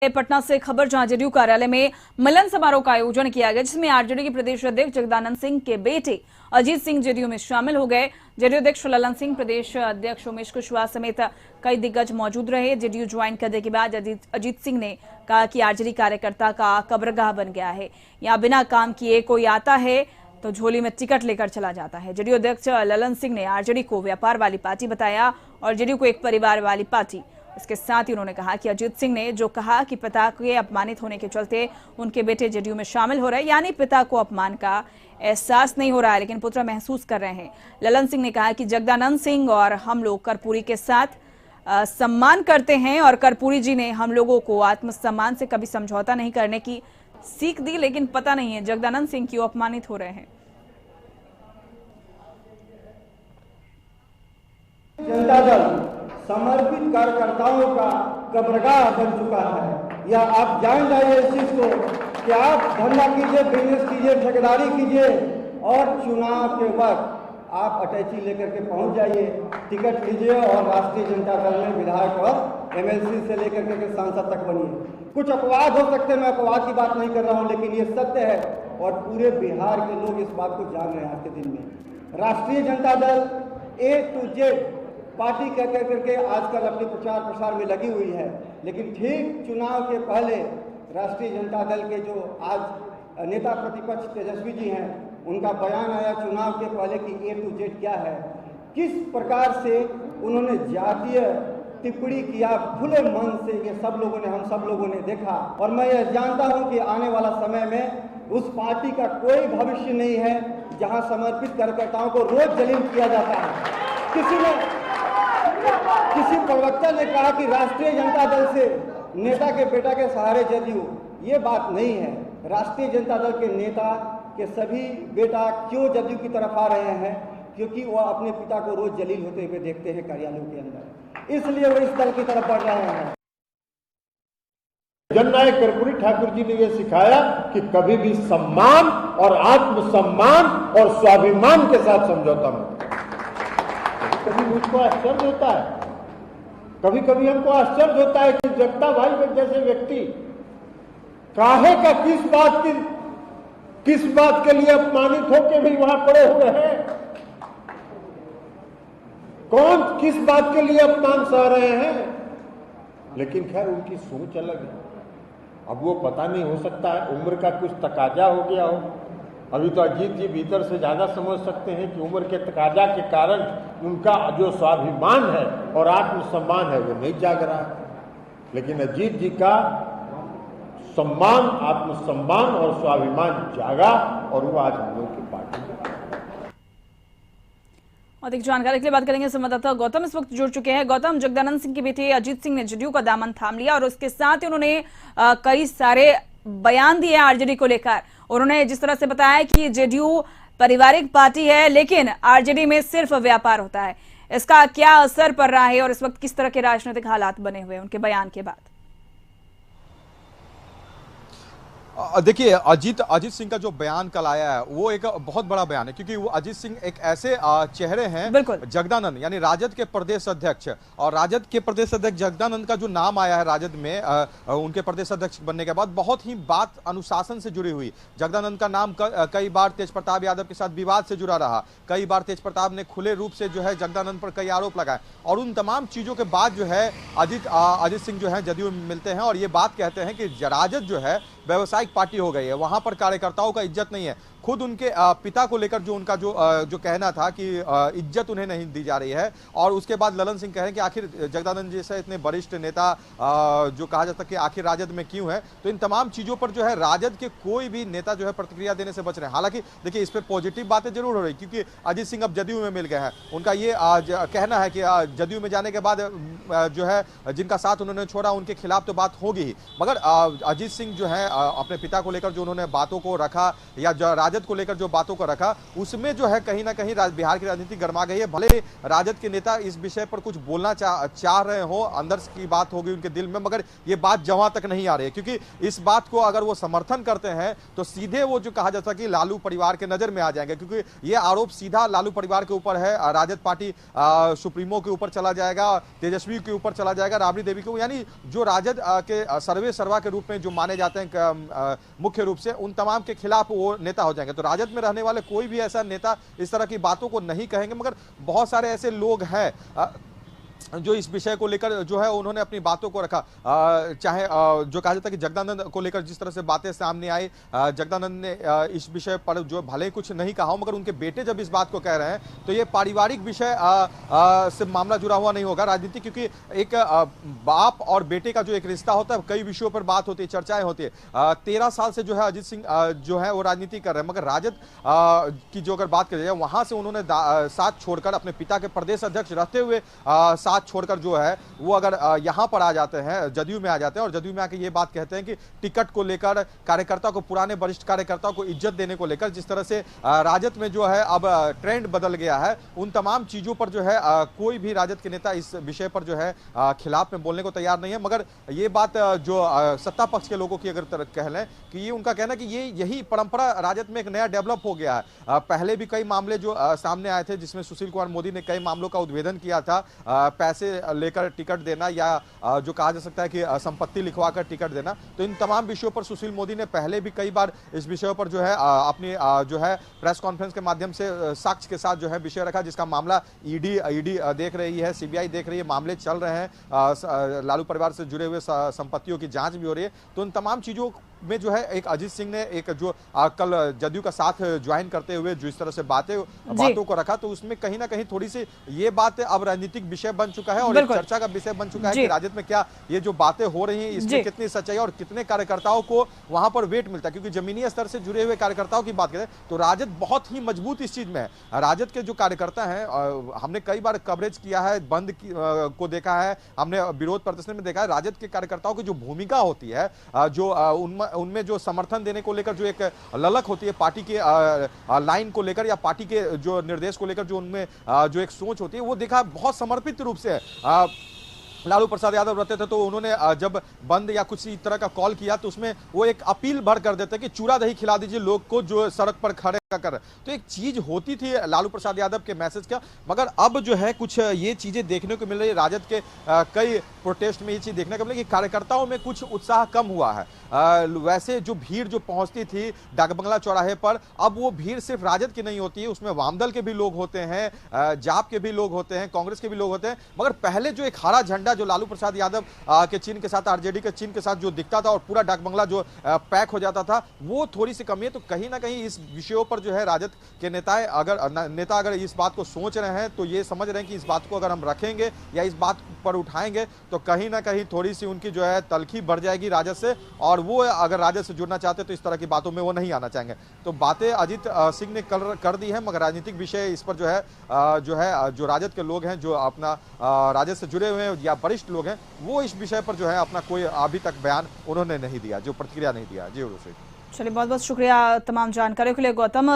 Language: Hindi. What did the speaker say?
पटना से खबर, जहां जेडीयू कार्यालय में मिलन समारोह का आयोजन किया गया, जिसमें आरजेडी के प्रदेश अध्यक्ष जगदानंद सिंह के बेटे अजीत सिंह जेडीयू में शामिल हो गए। जेडीयू अध्यक्ष ललन सिंह, प्रदेश अध्यक्ष उमेश कुशवाहा समेत कई दिग्गज मौजूद रहे। जेडीयू ज्वाइन करने के बाद अजीत सिंह ने कहा कि आरजेडी कार्यकर्ता का कब्रगाह बन गया है। यहाँ बिना काम किए कोई आता है तो झोली में टिकट लेकर चला जाता है। जेडीयू अध्यक्ष ललन सिंह ने आरजेडी को व्यापार वाली पार्टी बताया और जेडीयू को एक परिवार वाली पार्टी। इसके साथ ही उन्होंने कहा कि अजीत सिंह ने जो कहा कि पिता के अपमानित होने के चलते उनके बेटे जेडीयू में शामिल हो रहे हैं, यानी पिता को अपमान का एहसास नहीं हो रहा है लेकिन पुत्र महसूस कर रहे हैं। ललन सिंह ने कहा कि जगदानंद सिंह और हम लोग कर्पूरी के साथ सम्मान करते हैं और कर्पूरी जी ने हम लोगों को आत्मसम्मान से कभी समझौता नहीं करने की सीख दी, लेकिन पता नहीं है जगदानंद सिंह क्यों अपमानित हो रहे हैं। जनता दल समर्पित कार्यकर्ताओं का कब्रगाह बन चुका है। या आप जान जाइए इस चीज को कि आप धंधा कीजिए, बिजनेस कीजिए, ठेकेदारी कीजिए और चुनाव के वक्त आप अटैची लेकर के पहुंच जाइए, टिकट लीजिए और राष्ट्रीय जनता दल में विधायक और एमएलसी से लेकर के सांसद तक बनिए। कुछ अपवाद हो सकते हैं, मैं अपवाद की बात नहीं कर रहा हूं, लेकिन ये सत्य है और पूरे बिहार के लोग इस बात को जान रहे हैं। आज के दिन में राष्ट्रीय Janata Dal A to Z party कह करके आजकल अपने प्रचार प्रसार में लगी हुई है, लेकिन ठीक चुनाव के पहले राष्ट्रीय जनता दल के जो आज नेता प्रतिपक्ष तेजस्वी जी हैं, उनका बयान आया चुनाव के पहले कि A to Z क्या है, किस प्रकार से उन्होंने जातीय टिप्पणी किया खुले मन से। ये सब लोगों ने, हम सब लोगों ने देखा और मैं यह जानता हूं कि आने वाला समय में उस पार्टी का कोई भविष्य नहीं है जहां समर्पित कार्यकर्ताओं को रोज जलील किया जाता है। किसी प्रवक्ता ने कहा कि राष्ट्रीय जनता दल से नेता के बेटा के सहारे जेडीयू, ये बात नहीं है। राष्ट्रीय जनता दल के नेता के सभी बेटा क्यों जेडीयू की तरफ आ रहे हैं? क्योंकि वो अपने पिता को रोज जलील होते हुए देखते हैं कार्यालयों के अंदर, इसलिए वो इस दल की तरफ बढ़ रहे हैं। जननायक कर्पूरी ठाकुर जी ने यह सिखाया कि कभी भी सम्मान और आत्मसम्मान और स्वाभिमान के साथ समझौता मत। कभी मुझको आश्चर्य होता है, कभी कभी हमको आश्चर्य होता है कि जगता भाई जैसे व्यक्ति काहे का किस बात के लिए अपमानित होकर भी वहां पड़े हुए हैं। कौन किस बात के लिए अपमान सह रहे हैं, लेकिन खैर उनकी सोच अलग है। अब वो पता नहीं, हो सकता है उम्र का कुछ तकाजा हो गया हो। अभी तो अजीत जी भीतर से ज्यादा समझ सकते हैं कि उम्र के तकाजा के कारण उनका जो स्वाभिमान है और आत्मसम्मान है वो नहीं जाग रहा है, लेकिन अजीत जी का सम्मान, आत्मसम्मान और स्वाभिमान जागा और वो आज हम लोग की पार्टी में। अधिक जानकारी के लिए बात करेंगे संवाददाता गौतम इस वक्त जुड़ चुके हैं। गौतम, जगदानंद सिंह के बेटे अजीत सिंह ने जेडीयू का दामन थाम लिया और उसके साथ ही उन्होंने कई सारे बयान दिए आरजेडी को लेकर। उन्होंने जिस तरह से बताया कि जेडीयू पारिवारिक पार्टी है लेकिन आरजेडी में सिर्फ व्यापार होता है, इसका क्या असर पड़ रहा है और इस वक्त किस तरह के राजनीतिक हालात बने हुए उनके बयान के बाद? देखिए, अजीत सिंह का जो बयान कल आया है वो एक बहुत बड़ा बयान है, क्योंकि वो अजीत सिंह एक ऐसे चेहरे हैं, जगदानंद यानी राजद के प्रदेश अध्यक्ष, और राजद के प्रदेश अध्यक्ष जगदानंद का जो नाम आया है राजद में उनके प्रदेश अध्यक्ष बनने के बाद बहुत ही बात अनुशासन से जुड़ी हुई। जगदानंद का नाम कई बार तेज प्रताप यादव के साथ विवाद से जुड़ा रहा, कई बार तेज प्रताप ने खुले रूप से जो है जगदानंद पर कई आरोप लगाए और उन तमाम चीजों के बाद जो है अजीत सिंह जो है जदयू में मिलते हैं और ये बात कहते हैं कि राजद जो है व्यवसायिक पार्टी हो गई है, वहां पर कार्यकर्ताओं का इज्जत नहीं है। खुद उनके पिता को लेकर जो उनका जो कहना था कि इज्जत उन्हें नहीं दी जा रही है, और उसके बाद ललन सिंह कह रहे हैं कि आखिर जगदानंद जैसे इतने वरिष्ठ नेता जो कहा जाता है कि आखिर राजद में क्यों है। तो इन तमाम चीजों पर जो है राजद के कोई भी नेता जो है प्रतिक्रिया देने से बच रहे हैं। हालांकि देखिए, इस पर पॉजिटिव बातें जरूर हो रही, क्योंकि अजीत सिंह अब जदयू में मिल गए हैं। उनका ये कहना है कि जदयू में जाने के बाद जो है जिनका साथ उन्होंने छोड़ा उनके खिलाफ तो बात होगी ही, मगर अजीत सिंह जो है अपने पिता को लेकर जो उन्होंने बातों को रखा या राजद राजद को लेकर जो बातों को रखा, उसमें जो है कहीं ना कहीं बिहार की राजनीति गर्मा गई है। भले राजद के नेता इस विषय पर कुछ बोलना चाह रहे हो, अंदर की बात होगी उनके दिल में, मगर ये बात जवां तक नहीं आ रही है, क्योंकि इस बात को अगर वो समर्थन करते हैं तो सीधे वो जो कहा जाता है कि लालू परिवार के नजर में आ जाएंगे, क्योंकि ये आरोप सीधा लालू परिवार के ऊपर है, राजद पार्टी सुप्रीमो के ऊपर चला जाएगा, तेजस्वी के ऊपर चला जाएगा, राबड़ी देवी के, यानी जो राजद के सर्वे सर्वा के रूप में जो माने जाते हैं मुख्य रूप से, उन तमाम के खिलाफ वो नेता हो जाएंगे। तो राजद में रहने वाले कोई भी ऐसा नेता इस तरह की बातों को नहीं कहेंगे, मगर बहुत सारे ऐसे लोग हैं जो इस विषय को लेकर जो है उन्होंने अपनी बातों को रखा। चाहे जो कहा जाता है कि जगदानंद को लेकर जिस तरह से बातें सामने आई, जगदानंद ने इस विषय पर जो भले कुछ नहीं कहा हो, मगर उनके बेटे जब इस बात को कह रहे हैं तो ये पारिवारिक विषय से मामला जुड़ा हुआ नहीं होगा राजनीति, क्योंकि एक बाप और बेटे का जो एक रिश्ता होता है, कई विषयों पर बात होती है, चर्चाएं होती है। 13 साल से जो है अजीत सिंह जो है वो राजनीति कर रहे हैं, मगर राजद की जो अगर बात करें जाए, वहां से उन्होंने साथ छोड़कर अपने पिता के प्रदेश अध्यक्ष रहते हुए साथ छोड़कर जो है वो अगर यहां पर आ जाते हैं, जदयू में आ जाते हैं, और जदयू में आके ये बात कहते हैं कि टिकट को लेकर कार्यकर्ता को, पुराने वरिष्ठ कार्यकर्ताओं को इज्जत देने को लेकर, जिस तरह से राजद में जो है अब ट्रेंड बदल गया है, उन तमाम चीजों पर जो है कोई भी राजद के नेता इस विषय पर जो है खिलाफ में बोलने को तैयार नहीं है। मगर ये बात जो सत्ता पक्ष के लोगों की अगर कह लें कि ये उनका कहना कि ये यही परंपरा राजद में एक नया डेवलप हो गया है। पहले भी कई मामले जो सामने आए थे, जिसमें सुशील कुमार मोदी ने कई मामलों का उद्भेदन किया था, पैसे लेकर टिकट देना या जो कहा जा सकता है कि संपत्ति लिखवाकर टिकट देना, तो इन तमाम विषयों पर सुशील मोदी ने पहले भी कई बार इस विषयों पर जो है अपनी जो है प्रेस कॉन्फ्रेंस के माध्यम से साक्ष्य के साथ जो है विषय रखा, जिसका मामला ईडी देख रही है, सीबीआई देख रही है, मामले चल रहे हैं, लालू परिवार से जुड़े हुए संपत्तियों की जांच भी हो रही है। तो इन तमाम चीजों में जो है एक अजीत सिंह ने एक जो कल जदयू का साथ ज्वाइन करते हुए जो इस तरह से बातों को रखा, तो उसमें कहीं ना कहीं थोड़ी सी ये बात अब राजनीतिक विषय बन चुका है और एक चर्चा का विषय बन चुका है कि राजद में क्या ये जो बातें हो रही हैं इसमें कितनी सच्चाई और कितने कार्यकर्ताओं को वहां पर वेट मिलता है, क्योंकि जमीनी स्तर से जुड़े हुए कार्यकर्ताओं की बात करें तो राजद बहुत ही मजबूत इस चीज में है। राजद के जो कार्यकर्ता हैं, हमने कई बार कवरेज किया है, बंद को देखा है, हमने विरोध प्रदर्शन में देखा है, राजद के कार्यकर्ताओं की जो भूमिका होती है, जो उनमें जो समर्थन देने को लेकर जो एक ललक होती है, पार्टी के लाइन को लेकर या पार्टी के जो निर्देश को लेकर जो उनमें जो एक सोच होती है, वो देखा बहुत समर्पित रूप से लालू प्रसाद यादव रहते थे। तो उन्होंने जब बंद या कुछ इस तरह का कॉल किया तो उसमें वो एक अपील भर कर देते कि चूड़ा दही खिला दीजिए लोग को जो सड़क पर खड़े कर। तो एक चीज होती थी लालू प्रसाद यादव के मैसेज का, मगर अब जो है कुछ ये चीजें देखने को मिल रही है। राजद के कई प्रोटेस्ट में ये चीज देखने को मिली कि कार्यकर्ताओं में कुछ उत्साह कम हुआ है। वैसे जो भीड़ जो पहुंचती थी डाकबंगला चौराहे पर, अब वो भीड़ सिर्फ राजद की नहीं होती है, उसमें वामदल के भी लोग होते हैं, जाप के भी लोग होते हैं, कांग्रेस के भी लोग होते हैं। मगर पहले जो एक हरा झंडा जो लालू प्रसाद यादव के चिन्ह के साथ, आरजेडी के चिन्ह के साथ जो दिखता था और पूरा डाकबंगला जो पैक हो जाता था, वो थोड़ी सी कमी है। तो कहीं ना कहीं इस विषयों पर जो है राजद के नेता अगर इस बात को सोच रहे हैं तो ये समझ रहे हैं कि इस बात को अगर हम रखेंगे या इस बात पर उठाएंगे तो कहीं ना कहीं थोड़ी सी उनकी जो है तलखी बढ़ जाएगी राजद से, और वो अगर राजद से जुड़ना चाहते तो इस तरह की बातों में वो नहीं आना चाहेंगे। तो बातें अजीत सिंह ने कर दी है, मगर राजनीतिक विषय इस पर जो राजद के लोग हैं, जो अपना राजद से जुड़े हुए हैं या वरिष्ठ लोग हैं, वो इस विषय पर जो है अपना कोई अभी तक बयान उन्होंने नहीं दिया, जो प्रतिक्रिया नहीं दिया। जी, चलिए, बहुत बहुत शुक्रिया तमाम जानकारियों के लिए गौतम।